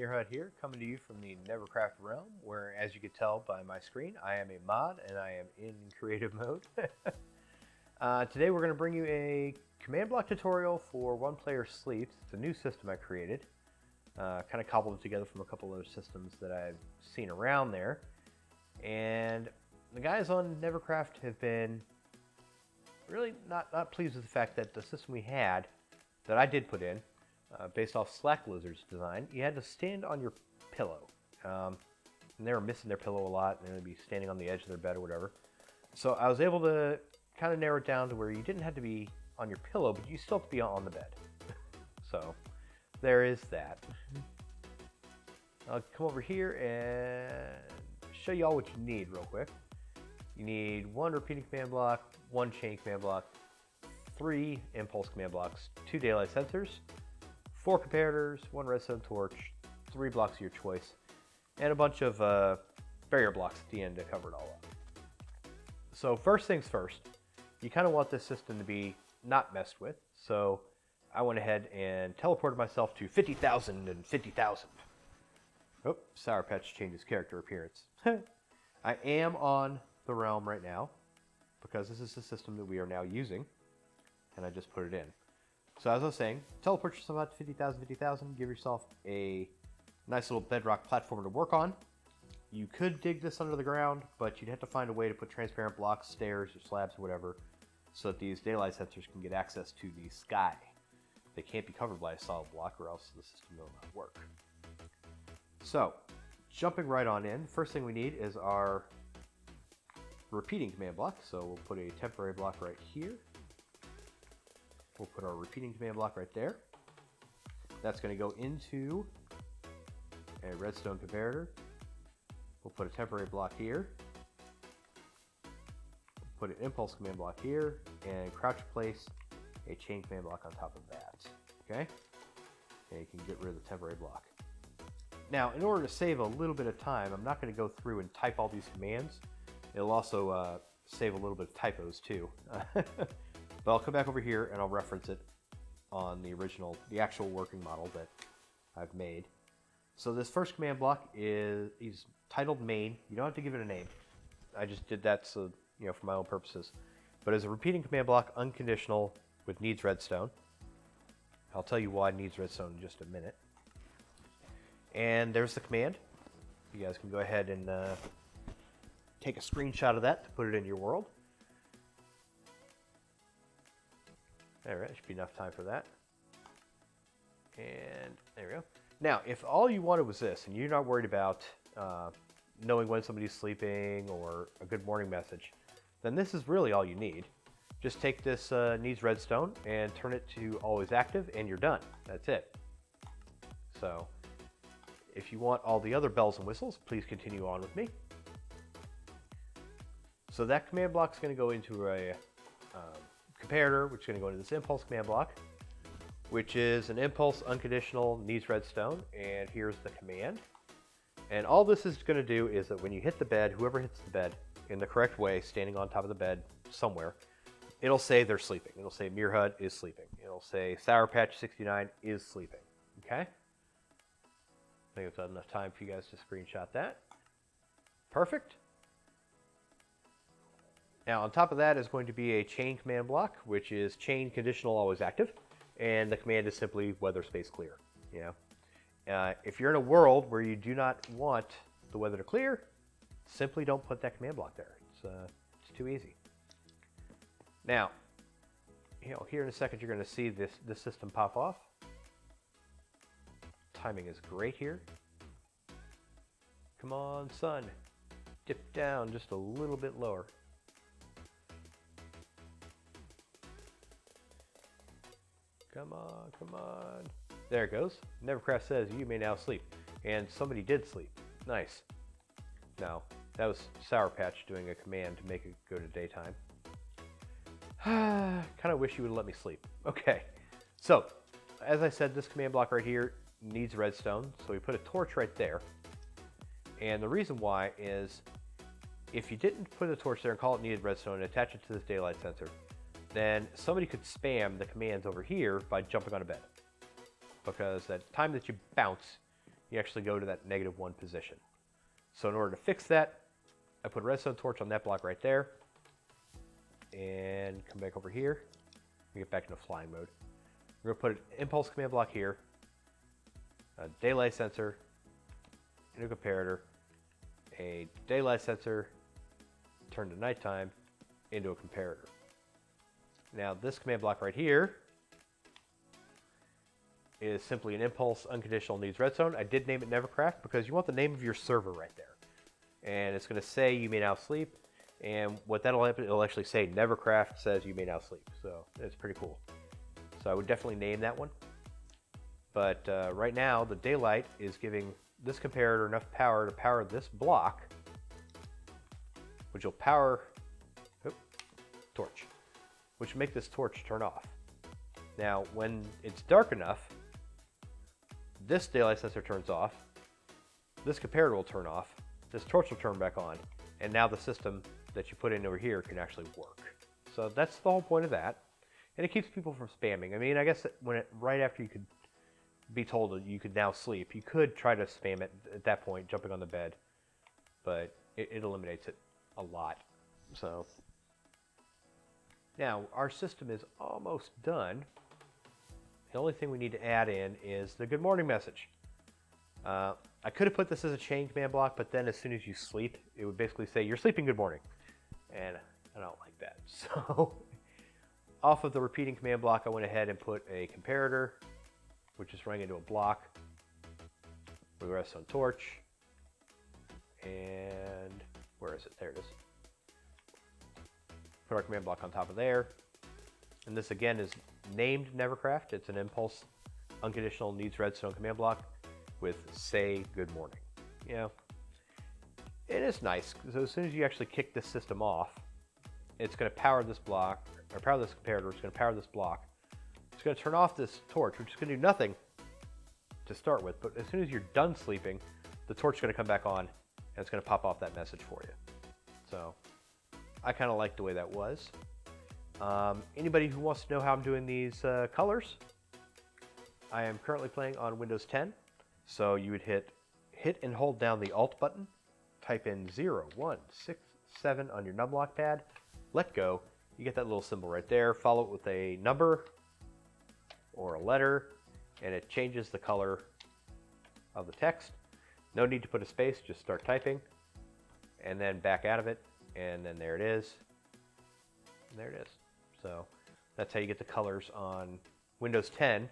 MeerHut here, coming to you from the MineCraft realm, where, as you can tell by my screen, I am a mod and I am in creative mode. Today we're going to bring you a command block tutorial for One Player Sleeps. It's a new system I created. Kind of cobbled it together from a couple other systems that I've seen around there. And the guys on MineCraft have been really not pleased with the fact that the system we had, that I did put in, based off Slack Lizard's design, you had to stand on your pillow. And they were missing their pillow a lot, and they'd be standing on the edge of their bed or whatever. So I was able to kind of narrow it down to where you didn't have to be on your pillow, but you still have to be on the bed. So there is that. I'll come over here and show you all what you need real quick. You need one repeating command block, one chain command block, 3 impulse command blocks, 2 daylight sensors, 4 comparators, 1 redstone torch, 3 blocks of your choice, and a bunch of barrier blocks at the end to cover it all up. So first things first, you kind of want this system to be not messed with, so I went ahead and teleported myself to 50,000 and 50,000. Oh, Sour Patch changes character appearance. I am on the realm right now, because this is the system that we are now using, and I just put it in. So as I was saying, teleport yourself out to 50,000, 50,000, give yourself a nice little bedrock platform to work on. You could dig this under the ground, but you'd have to find a way to put transparent blocks, stairs, or slabs, or whatever, so that these daylight sensors can get access to the sky. They can't be covered by a solid block, or else the system will not work. So, jumping right on in, first thing we need is our repeating command block. So we'll put a temporary block right here. We'll put our repeating command block right there. That's going to go into a redstone comparator. We'll put a temporary block here. Put an impulse command block here, and crouch place a chain command block on top of that. Okay? And you can get rid of the temporary block. Now, in order to save a little bit of time, I'm not going to go through and type all these commands. It'll also save a little bit of typos too. But I'll come back over here and I'll reference it on the actual working model that I've made. So this first command block is titled main. You don't have to give it a name. I just did that so, for my own purposes. But as a repeating command block, unconditional, with needs redstone. I'll tell you why it needs redstone in just a minute. And there's the command. You guys can go ahead and take a screenshot of that to put it in your world. Alright, should be enough time for that. And there we go. Now, if all you wanted was this, and you're not worried about knowing when somebody's sleeping or a good morning message, then this is really all you need. Just take this needs redstone and turn it to always active, and you're done. That's it. So, if you want all the other bells and whistles, please continue on with me. So that command block is going to go into a comparator, which is going to go into this impulse command block, which is an impulse unconditional needs redstone, and here's the command. And all this is going to do is that when you hit the bed, whoever hits the bed in the correct way, standing on top of the bed somewhere, it'll say they're sleeping. It'll say MeerHut is sleeping. It'll say Sour Patch 69 is sleeping. Okay? I think it's enough time for you guys to screenshot that. Perfect. Now, on top of that is going to be a chain command block, which is chain conditional always active, and the command is simply weather space clear. If you're in a world where you do not want the weather to clear, simply don't put that command block there. It's too easy. Now, here in a second, you're going to see this system pop off. Timing is great here. Come on, sun. Dip down just a little bit lower. Come on, come on. There it goes. MineCraft says you may now sleep. And somebody did sleep. Nice. Now, that was Sour Patch doing a command to make it go to daytime. Kind of wish you would let me sleep. Okay. So, as I said, this command block right here needs redstone. So we put a torch right there. And the reason why is if you didn't put a torch there and call it needed redstone and attach it to this daylight sensor, then somebody could spam the commands over here by jumping on a bed. Because at the time that you bounce, you actually go to that -1 position. So in order to fix that, I put a redstone torch on that block right there, and come back over here, and get back into flying mode. We're going to put an impulse command block here, a daylight sensor, into a comparator, a daylight sensor, turn to nighttime, into a comparator. Now this command block right here is simply an impulse unconditional needs redstone. I did name it MeerHut because you want the name of your server right there. And it's going to say you may now sleep. And what that'll happen, it'll actually say MeerHut says you may now sleep. So it's pretty cool. So I would definitely name that one. But right now, the daylight is giving this comparator enough power to power this block, which will power torch, which will make this torch turn off. Now, when it's dark enough, this daylight sensor turns off, this comparator will turn off, this torch will turn back on, and now the system that you put in over here can actually work. So that's the whole point of that. And it keeps people from spamming. I mean, I guess right after you could be told that you could now sleep, you could try to spam it at that point, jumping on the bed, but it eliminates it a lot. So now our system is almost done. The only thing we need to add in is the good morning message. I could have put this as a chain command block, but then as soon as you sleep, it would basically say, you're sleeping, good morning. And I don't like that. So off of the repeating command block, I went ahead and put a comparator, which is running into a block. We rest on torch. And where is it? There it is. Put our command block on top of there. And this again is named MeerHut. It's an impulse unconditional needs redstone command block with say good morning. You know, it is nice. So as soon as you actually kick this system off, it's going to power this block, or power this comparator. It's going to power this block. It's going to turn off this torch, which is going to do nothing to start with. But as soon as you're done sleeping, the torch is going to come back on, and it's going to pop off that message for you. So I kind of like the way that was. Anybody who wants to know how I'm doing these colors, I am currently playing on Windows 10. So you would hit and hold down the Alt button, type in 0167 on your numlock pad, let go. You get that little symbol right there. Follow it with a number or a letter, and it changes the color of the text. No need to put a space, just start typing, and then back out of it, and then there it is. And there it is. So that's how you get the colors on Windows 10.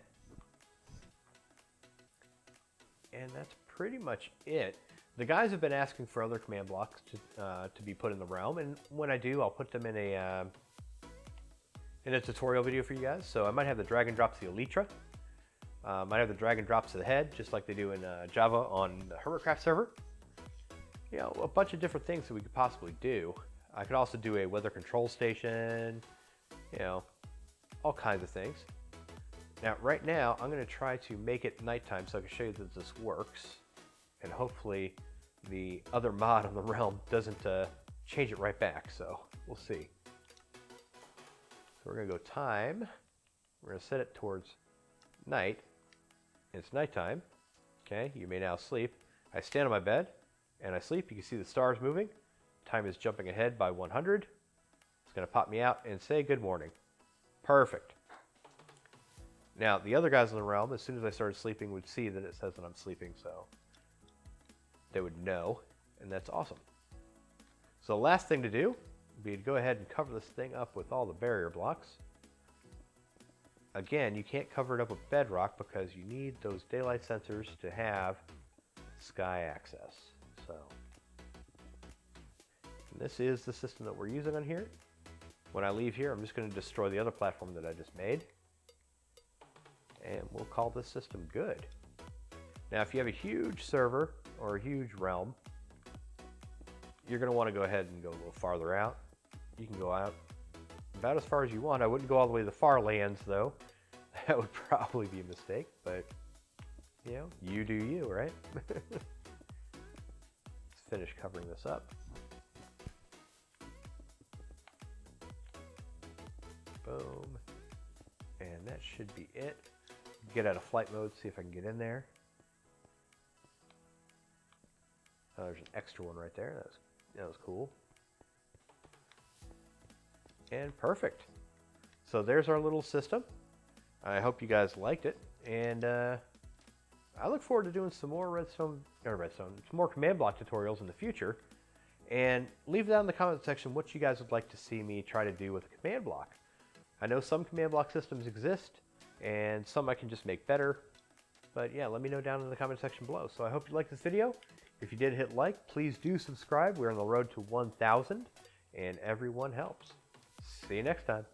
And that's pretty much it. The guys have been asking for other command blocks to be put in the realm, and when I do, I'll put them in a tutorial video for you guys. So I might have the drag and drops the Elytra. Might have the drag and drops to the head, just like they do in Java on the MineCraft server. You know, a bunch of different things that we could possibly do. I could also do a weather control station, you know, all kinds of things. Now, right now, I'm going to try to make it nighttime so I can show you that this works. And hopefully the other mod on the realm doesn't change it right back. So we'll see. So we're going to go time. We're going to set it towards night. It's nighttime. Okay, you may now sleep. I stand on my bed and I sleep. You can see the stars moving. Time is jumping ahead by 100. It's going to pop me out and say good morning. Perfect. Now, the other guys in the realm, as soon as I started sleeping, would see that it says that I'm sleeping, so they would know, and that's awesome. So the last thing to do would be to go ahead and cover this thing up with all the barrier blocks. Again, you can't cover it up with bedrock because you need those daylight sensors to have sky access. So this is the system that we're using on here. When I leave here, I'm just going to destroy the other platform that I just made. And we'll call this system good. Now, if you have a huge server or a huge realm, you're going to want to go ahead and go a little farther out. You can go out about as far as you want. I wouldn't go all the way to the far lands, though. That would probably be a mistake, but, you know, you do you, right? Let's finish covering this up. Boom. And that should be it. Get out of flight mode, see if I can get in there. There's an extra one right there. That was cool. And perfect. So there's our little system. I hope you guys liked it, and I look forward to doing some more some more command block tutorials in the future. And leave down in the comment section what you guys would like to see me try to do with a command block. I know some command block systems exist, and some I can just make better. But yeah, let me know down in the comment section below. So I hope you liked this video. If you did, hit like. Please do subscribe. We're on the road to 1,000, and everyone helps. See you next time.